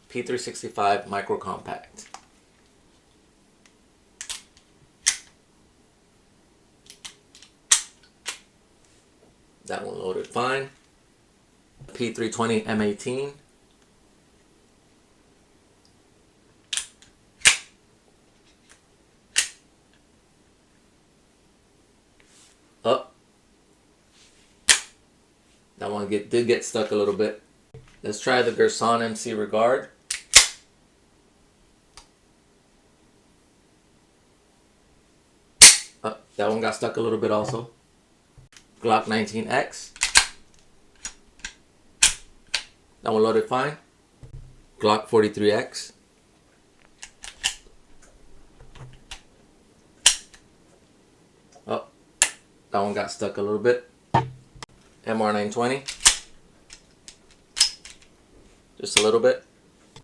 P365 Micro Compact. That one loaded fine. P320 M18. Up. That one did get stuck a little bit. Let's try the Gerson MC Regard. Up. That one got stuck a little bit also. Glock 19X. That one loaded fine. Glock 43X. Oh, that one got stuck a little bit. MR920. Just a little bit.